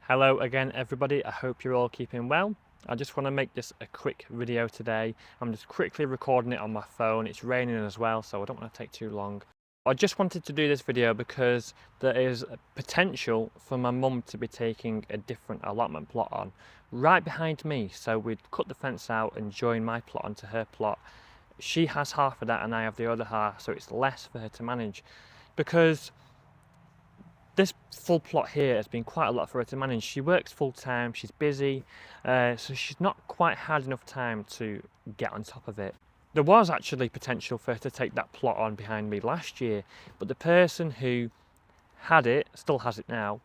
Hello again everybody, I hope you're all keeping well. I just want to make this a quick video today. I'm just quickly recording it on my phone. It's raining as well, so I don't want to take too long. I just wanted to do this video because there is potential for my mum to be taking a different allotment plot on right behind me. So we'd cut the fence out and join my plot onto her plot. She has half of that and I have the other half, so it's less for her to manage, because this full plot here has been quite a lot for her to manage. She works full time, she's busy, so she's not quite had enough time to get on top of it. There was actually potential for her to take that plot on behind me last year, but the person who had it, still has it now,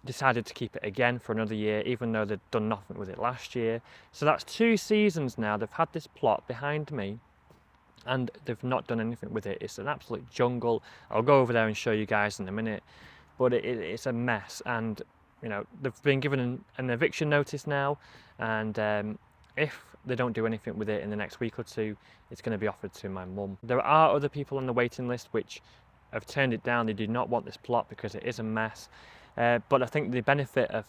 decided to keep it again for another year, even though they'd done nothing with it last year. So that's 2 seasons now they've had this plot behind me and they've not done anything with it. It's an absolute jungle. I'll go over there and show you guys in a minute, but it's a mess. And you know, they've been given an eviction notice now, and if they don't do anything with it in the next week or two, it's going to be offered to my mum. There are other people on the waiting list which have turned it down. They do not want this plot because it is a mess, but I think the benefit of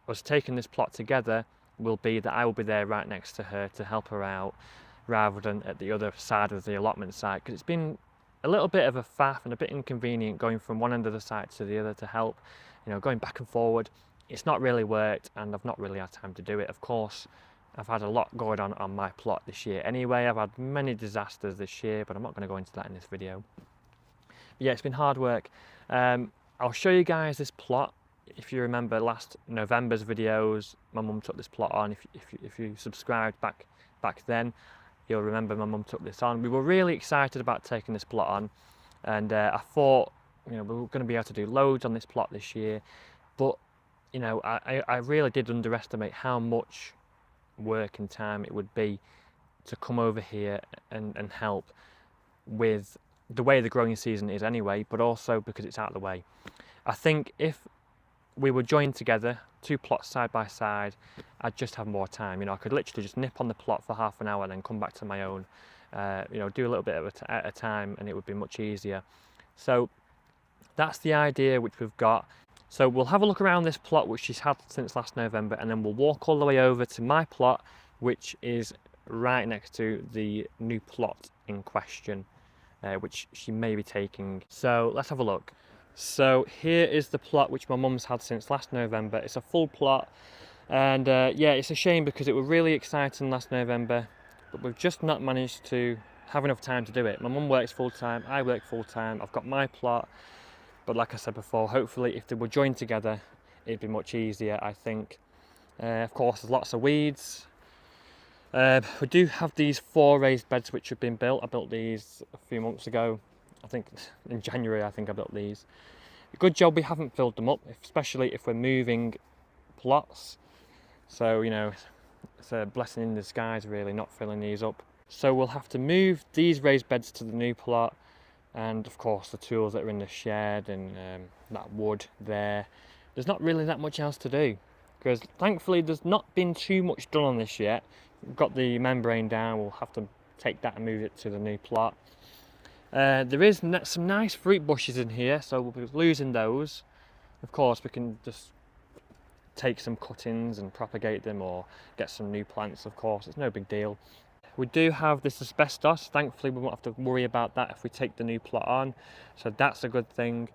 us taking this plot together will be that I will be there right next to her to help her out, rather than at the other side of the allotment site, because it's been a little bit of a faff and a bit inconvenient going from one end of the site to the other to help, you know, going back and forward. It's not really worked and I've not really had time to do it. Of course, I've had a lot going on my plot this year anyway. I've had many disasters this year, but I'm not going to go into that in this video. But yeah, it's been hard work. I'll show you guys this plot. If you remember last November's videos, my mum took this plot on. If you subscribed back then, you'll remember my mum took this on. We were really excited about taking this plot on, and I thought, you know, we were going to be able to do loads on this plot this year, but you know, I really did underestimate how much work and time it would be to come over here and help with the way the growing season is anyway, but also because it's out of the way. I think if we were joined together, 2 plots side by side, I'd just have more time. You know, I could literally just nip on the plot for half an hour and then come back to my own, you know, do a little bit at a time, and it would be much easier. So that's the idea which we've got. So we'll have a look around this plot which she's had since last November, and then we'll walk all the way over to my plot, which is right next to the new plot in question, which she may be taking. So let's have a look. So here is the plot which my mum's had since last November. It's a full plot, and yeah, it's a shame because it was really exciting last November, but we've just not managed to have enough time to do it. My mum works full time, I work full time, I've got my plot, but like I said before, hopefully if they were joined together, it'd be much easier, I think. Of course, there's lots of weeds. We do have these 4 raised beds which have been built. I built these a few months ago. I think in January I built these. Good job we haven't filled them up, especially if we're moving plots. So, you know, it's a blessing in disguise really not filling these up. So we'll have to move these raised beds to the new plot, and of course the tools that are in the shed and that wood there. There's not really that much else to do, because thankfully there's not been too much done on this yet. We've got the membrane down, we'll have to take that and move it to the new plot. There is some nice fruit bushes in here, so we'll be losing those. Of course, we can just take some cuttings and propagate them, or get some new plants. Of course, it's no big deal. We do have this asbestos. Thankfully, we won't have to worry about that if we take the new plot on, so that's a good thing.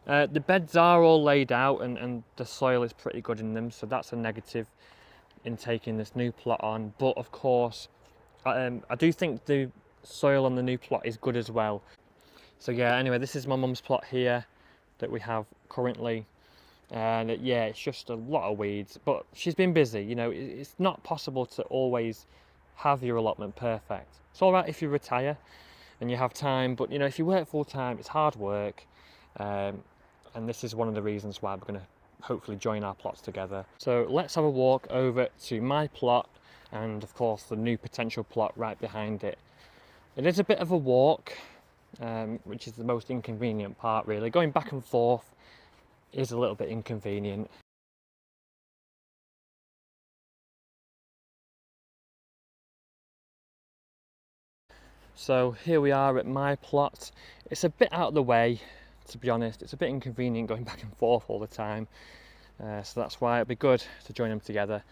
The beds are all laid out, and the soil is pretty good in them, so that's a negative in taking this new plot on. But of course, I do think the soil on the new plot is good as well. So yeah, anyway, this is my mum's plot here that we have currently, and yeah, it's just a lot of weeds, but she's been busy. You know, it's not possible to always have your allotment perfect. It's all right if you retire and you have time, but you know, if you work full time, it's hard work, and this is one of the reasons why we're going to hopefully join our plots together. So let's have a walk over to my plot, and of course the new potential plot right behind it. It is a bit of a walk, which is the most inconvenient part really. Going back and forth is a little bit inconvenient. So here we are at my plot. It's a bit out of the way, to be honest. It's a bit inconvenient going back and forth all the time. So that's why it'd be good to join them together.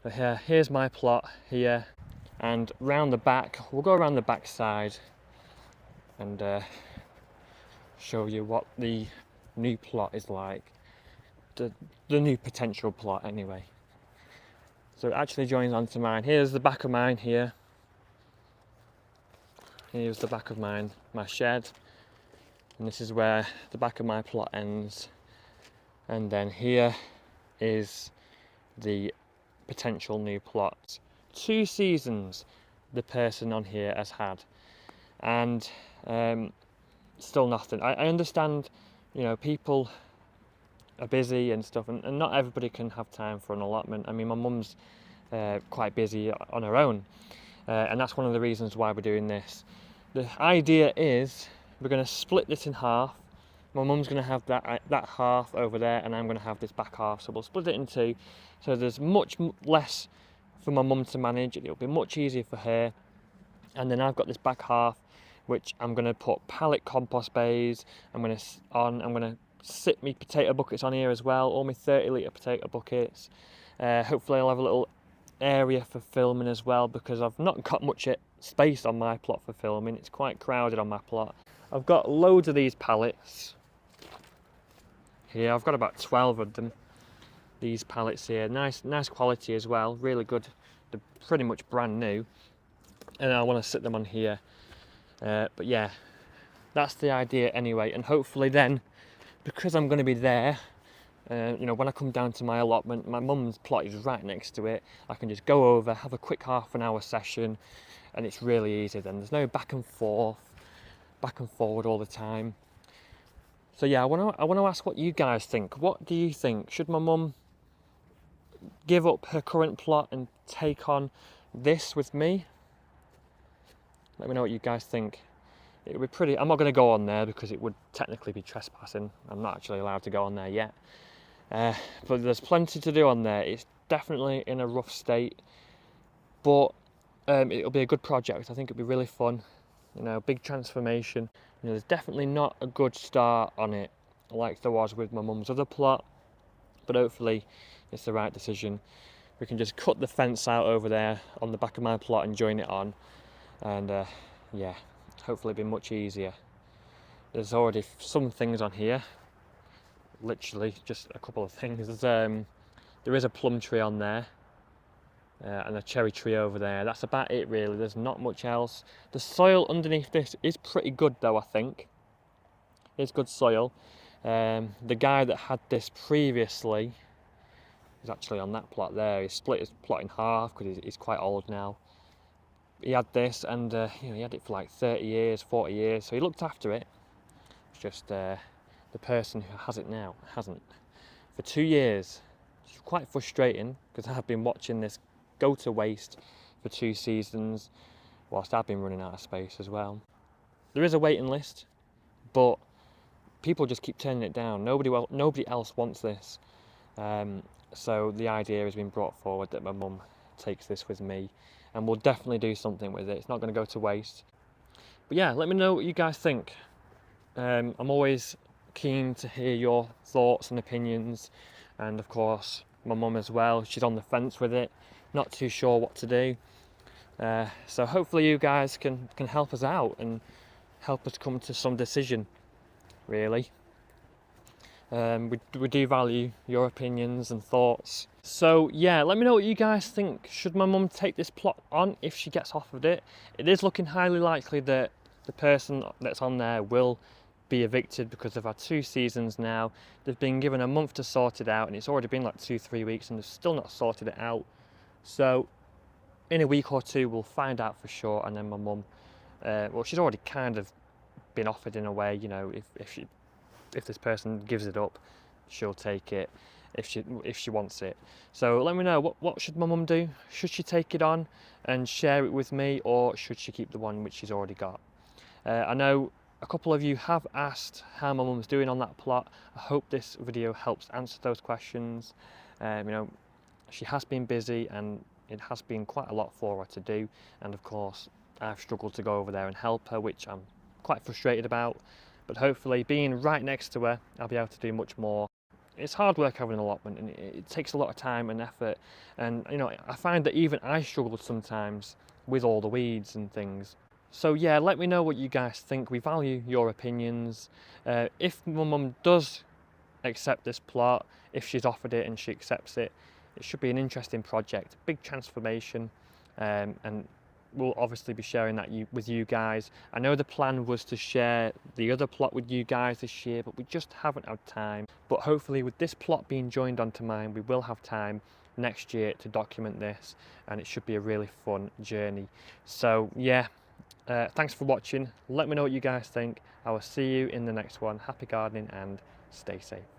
So here's my plot here, and round the back, we'll go around the back side and show you what the new plot is like, the new potential plot anyway. So it actually joins onto mine. Here's the back of mine here. Here's the back of mine, my shed, and this is where the back of my plot ends. And then here is the potential new plot. 2 seasons the person on here has had, and still nothing. I understand, you know, people are busy and stuff, and not everybody can have time for an allotment. I mean, my mum's quite busy on her own, and that's one of the reasons why we're doing this. The idea is we're going to split this in half. My mum's going to have that half over there, and I'm going to have this back half, so we'll split it in 2, so there's much less for my mum to manage. It'll be much easier for her. And then I've got this back half which I'm going to put pallet compost bays. I'm going to sit my potato buckets on here as well, all my 30-litre potato buckets. Hopefully I'll have a little area for filming as well, because I've not got much space on my plot for filming. It's quite crowded on my plot. I've got loads of these pallets here. I've got about 12 of them. These pallets here, nice quality as well, really good. They're pretty much brand new, and I want to sit them on here. But yeah, that's the idea anyway. And hopefully then, because I'm going to be there, you know, when I come down to my allotment, my mum's plot is right next to it. I can just go over, have a quick half-an-hour session, and it's really easy then. There's no back and forth, back and forward all the time. So yeah, I want to ask what you guys think. What do you think? Should my mum give up her current plot and take on this with me? Let me know what you guys think. It would be pretty. I'm not going to go on there because it would technically be trespassing. I'm not actually allowed to go on there yet. But there's plenty to do on there. It's definitely in a rough state, but it'll be a good project. I think it'll be really fun. You know, big transformation. You know, there's definitely not a good start on it like there was with my mum's other plot, but hopefully it's the right decision. We can just cut the fence out over there on the back of my plot and join it on, and yeah, hopefully it'll be much easier. There's already some things on here, literally just a couple of things. There is a plum tree on there, and a cherry tree over there. That's about it really. There's not much else. The soil underneath this is pretty good though, I think. It's good soil. The guy that had this previously is actually on that plot there. He split his plot in half because he's quite old now. He had this, and you know, he had it for like 30 years, 40 years, so he looked after it. It's just the person who has it now hasn't. For 2 years. It's quite frustrating because I've been watching this go to waste for 2 seasons whilst I've been running out of space as well. There is a waiting list, but people just keep turning it down. Nobody else wants this. So the idea has been brought forward that my mum takes this with me, and we'll definitely do something with it. It's not going to go to waste. But yeah, let me know what you guys think. I'm always keen to hear your thoughts and opinions, and of course my mum as well. She's on the fence with it, not too sure what to do. So hopefully you guys can help us out and help us come to some decision, really. We do value your opinions and thoughts. So yeah, let me know what you guys think. Should my mum take this plot on if she gets offered it? It is looking highly likely that the person that's on there will be evicted because they've had 2 seasons now. They've been given a month to sort it out, and it's already been like 2-3 weeks and they've still not sorted it out. So in a week or 2 we'll find out for sure, and then my mum, well, she's already kind of been offered in a way, you know, if this person gives it up, she'll take it if she wants it. So let me know, what should my mum do? Should she take it on and share it with me, or should she keep the one which she's already got? I know a couple of you have asked how my mum's doing on that plot. I hope this video helps answer those questions. You know, she has been busy and it has been quite a lot for her to do, and of course I've struggled to go over there and help her, which I'm quite frustrated about. But hopefully, being right next to her, I'll be able to do much more. it's hard work having an allotment, and it takes a lot of time and effort. And you know, I find that even I struggle sometimes with all the weeds and things. So yeah, let me know what you guys think. We value your opinions. If my mum does accept this plot, if she's offered it and she accepts it, it should be an interesting project, big transformation, and we'll obviously be sharing that with you guys. I know the plan was to share the other plot with you guys this year, but we just haven't had time. But hopefully with this plot being joined onto mine, we will have time next year to document this, and it should be a really fun journey. So yeah, thanks for watching. Let me know what you guys think. I will see you in the next one. Happy gardening and stay safe.